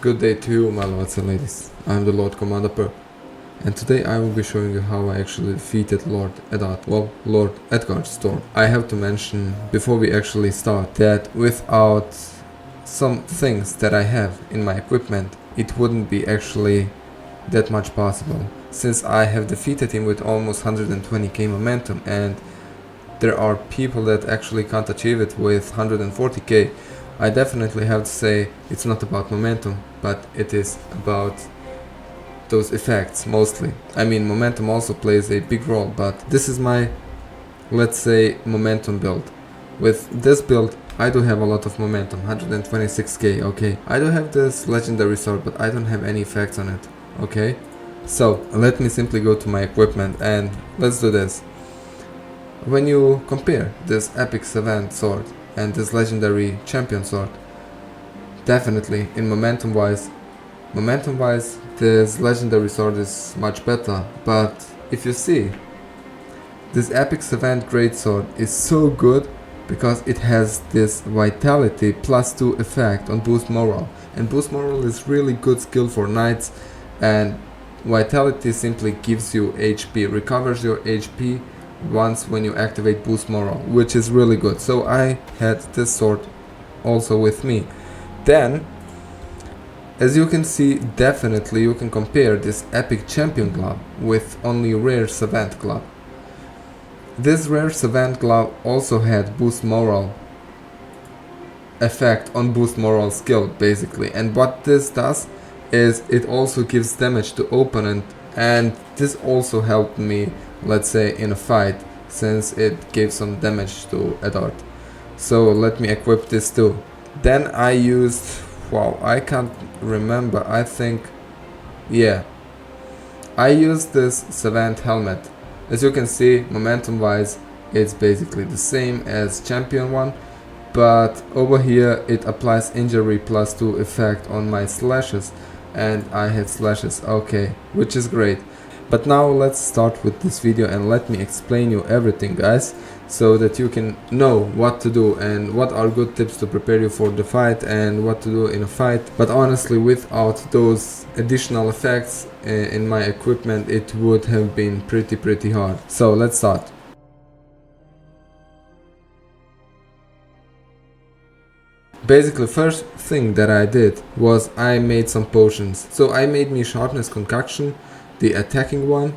Good day to you, my lords and ladies. I'm the Lord Commander Pyrpk, and today I will be showing you how I actually defeated Lord Edgar Storm. I have to mention, before we actually start, that without some things that I have in my equipment, it wouldn't be actually that much possible, since I have defeated him with almost 120k momentum, and there are people that actually can't achieve it with 140k. I definitely have to say it's not about momentum, but it is about those effects mostly. I mean, momentum also plays a big role, but this is my, let's say, momentum build. With this build, I do have a lot of momentum, 126k, okay. I do have this legendary sword, but I don't have any effects on it, okay. So, let me simply go to my equipment and let's do this. When you compare this epic savant sword and this legendary champion sword, definitely in momentum wise, this legendary sword is much better. But if you see, this epic savant greatsword is so good because it has this vitality +2 effect on boost morale, and boost morale is really good skill for knights, and vitality simply gives you HP, recovers your HP once when you activate boost morale, which is really good. So I had this sword also with me. Then, as you can see, definitely you can compare this epic champion glove with only rare savant glove. This rare savant glove also had boost morale effect on boost morale skill basically, and what this does is it also gives damage to opponent, and this also helped me, let's say, in a fight, since it gave some damage to Edgar. So let me equip this too. Then I used, wow, I can't remember, I think, yeah, I used this savant helmet. As you can see, momentum wise it's basically the same as champion one, but over here it applies injury +2 effect on my slashes, and I had slashes, okay, which is great. But now let's start with this video and let me explain you everything, guys, so that you can know what to do and what are good tips to prepare you for the fight and what to do in a fight. But honestly, without those additional effects in my equipment, it would have been pretty hard. So let's start. Basically, first thing that I did was I made some potions. So I made me sharpness concoction, the attacking one,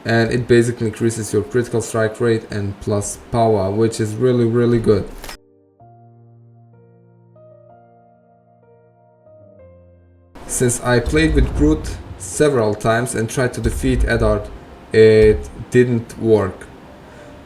and it basically increases your critical strike rate and plus power, which is really good. Since I played with Brute several times and tried to defeat Eddard, it didn't work.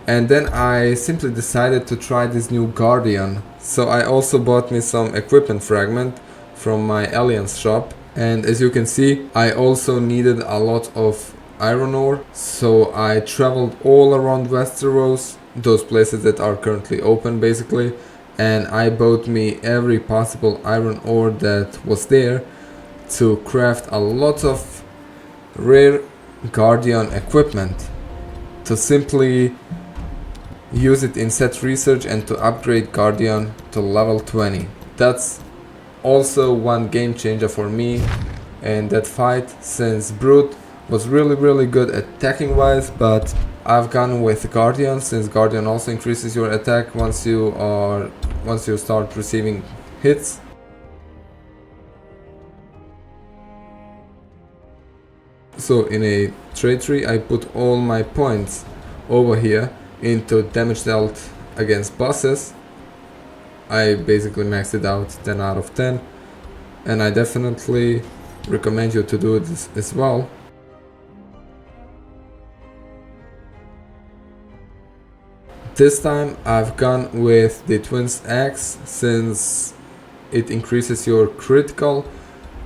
And then I simply decided to try this new Guardian. So I also bought me some equipment fragment from my Alliance shop. And as you can see, I also needed a lot of iron ore. So I traveled all around Westeros, those places that are currently open basically. And I bought me every possible iron ore that was there to craft a lot of rare Guardian equipment, to simply use it in set research and to upgrade Guardian to level 20. That's also one game changer for me in that fight, since Brute was really good attacking wise, but I've gone with Guardian, since Guardian also increases your attack once you start receiving hits. So in a trade tree I put all my points over here into damage dealt against bosses. I basically maxed it out 10 out of 10, and I definitely recommend you to do this as well. This time I've gone with the Twins Axe, since it increases your critical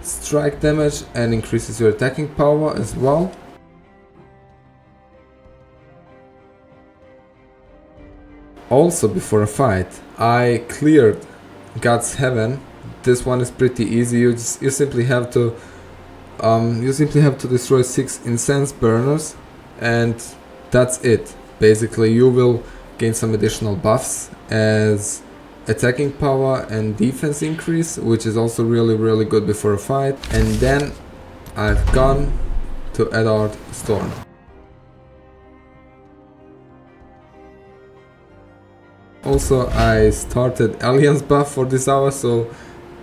strike damage and increases your attacking power as well. Also, before a fight, I cleared God's Heaven. This one is pretty easy. You simply have to destroy 6 incense burners, and that's it. Basically, you will gain some additional buffs as attacking power and defense increase, which is also really good before a fight. And then I've gone to Edgar Storm. Also, I started Alliance buff for this hour, so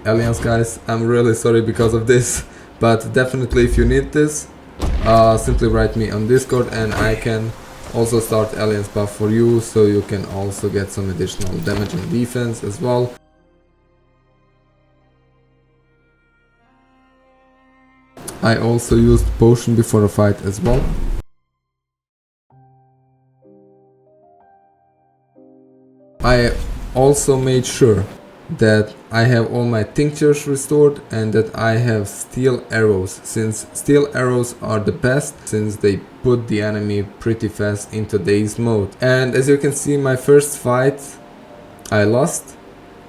Alliance guys, I'm really sorry because of this, but definitely if you need this, simply write me on Discord and I can also start Alliance buff for you, so you can also get some additional damage and defense as well. I also used potion before a fight as well. I also made sure that I have all my tinctures restored and that I have steel arrows, since steel arrows are the best since they put the enemy pretty fast into dazed mode. And as you can see, my first fight I lost.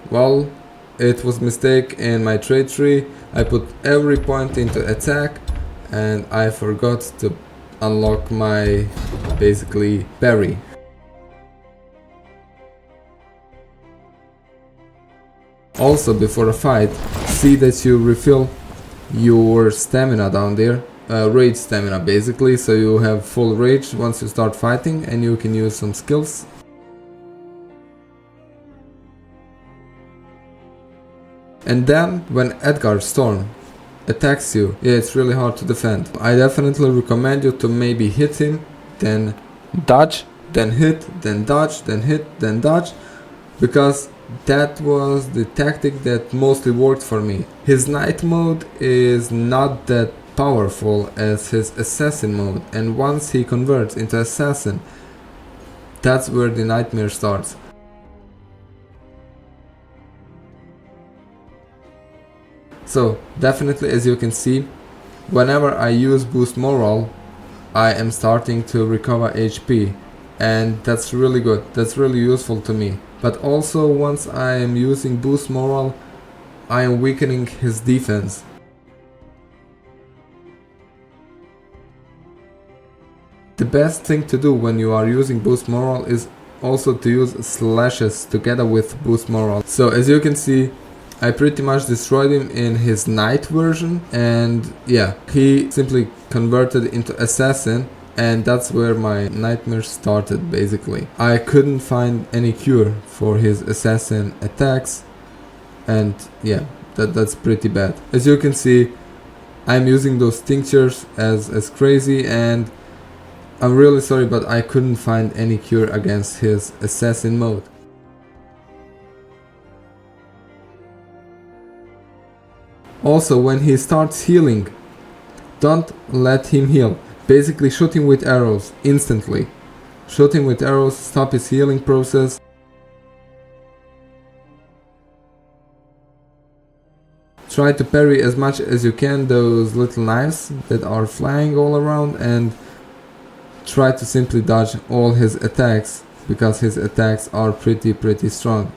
Well, it was a mistake in my trade tree. I put every point into attack and I forgot to unlock my basically berry. Also, before a fight, see that you refill your stamina down there, rage stamina basically, so you have full rage once you start fighting and you can use some skills. And then when Edgar Storm attacks you, yeah, it's really hard to defend. I definitely recommend you to maybe hit him, then dodge, then hit, then dodge, then hit, then dodge, because that was the tactic that mostly worked for me. His night mode is not that powerful as his assassin mode, and once he converts into assassin, that's where the nightmare starts. So definitely, as you can see, whenever I use boost morale, I am starting to recover HP, and that's really good, that's really useful to me. But also, once I am using boost morale, I am weakening his defense. The best thing to do when you are using boost morale is also to use slashes together with boost morale. So as you can see, I pretty much destroyed him in his night version, and yeah, he simply converted into assassin. And that's where my nightmare started basically. I couldn't find any cure for his assassin attacks, and yeah, that's pretty bad. As you can see, I'm using those tinctures as crazy, and I'm really sorry, but I couldn't find any cure against his assassin mode. Also, when he starts healing, don't let him heal. Basically shoot him with arrows instantly. Shoot him with arrows, stop his healing process. Try to parry as much as you can those little knives that are flying all around, and try to simply dodge all his attacks, because his attacks are pretty strong.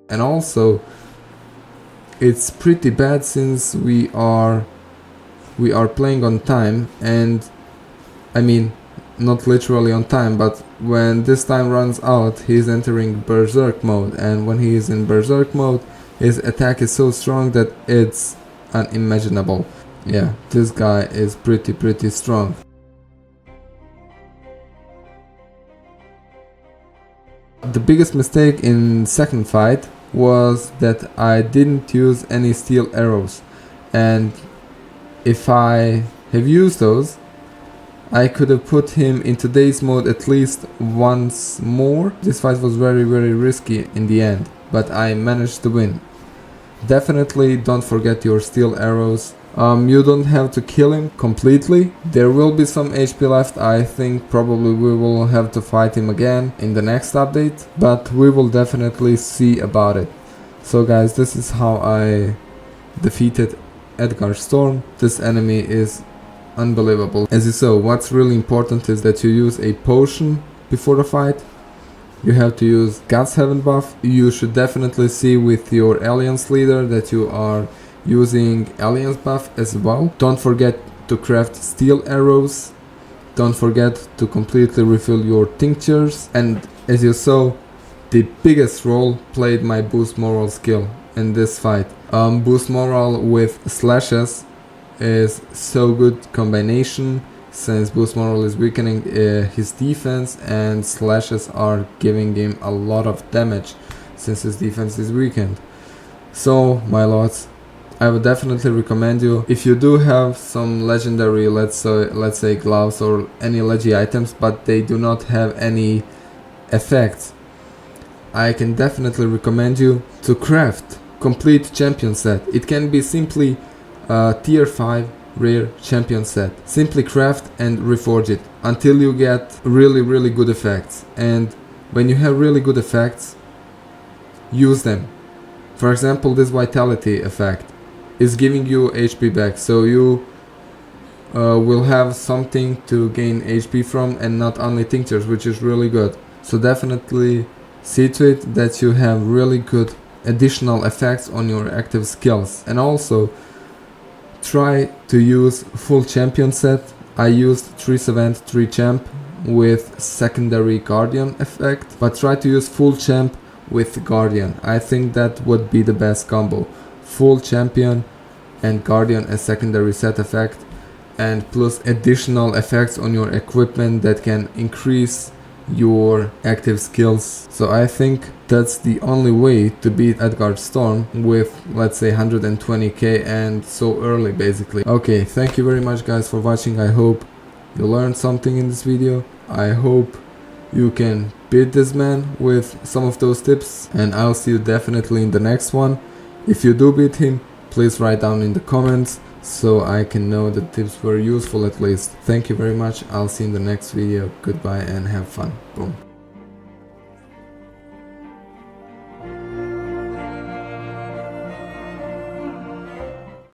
And also, it's pretty bad since we are playing on time, and I mean not literally on time, but when this time runs out, he's entering berserk mode, and when he is in berserk mode, his attack is so strong that it's unimaginable. Yeah, this guy is pretty strong. The biggest mistake in second fight was that I didn't use any steel arrows, and if I have used those, I could have put him into daze mode at least once more. This fight was very risky in the end, but I managed to win. Definitely don't forget your steel arrows. You don't have to kill him completely. There will be some HP left. I think probably we will have to fight him again in the next update, but we will definitely see about it. So guys, this is how I defeated Edgar Storm. This enemy is unbelievable. As you saw, what's really important is that you use a potion before the fight. You have to use God's Heaven buff. You should definitely see with your Alliance leader that you are using Alliance buff as well. Don't forget to craft steel arrows Don't forget to completely refill your tinctures, and as you saw, the biggest role played my boost moral skill in this fight. Boost moral with slashes is so good combination, since boost moral is weakening his defense and slashes are giving him a lot of damage since his defense is weakened. So my lords, I would definitely recommend you, if you do have some legendary, let's say gloves or any leggy items, but they do not have any effects, I can definitely recommend you to craft complete champion set. It can be simply a tier 5 rare champion set. Simply craft and reforge it until you get really good effects, and when you have really good effects, use them. For example, this vitality effect is giving you HP back, so you will have something to gain HP from, and not only tinctures, which is really good. So definitely see to it that you have really good additional effects on your active skills. And also try to use full champion set. I used 3 Savant, 3 champ with secondary guardian effect, but try to use full champ with guardian. I think that would be the best combo. Full champion and guardian as secondary set effect, and plus additional effects on your equipment that can increase your active skills. So I think that's the only way to beat Edgar Storm with, let's say, 120k and so early basically. Okay, thank you very much guys for watching. I hope you learned something in this video. I hope you can beat this man with some of those tips, and I'll see you definitely in the next one. If you do beat him, please write down in the comments so I can know the tips were useful at least. Thank you very much. I'll see you in the next video. Goodbye and have fun. Boom.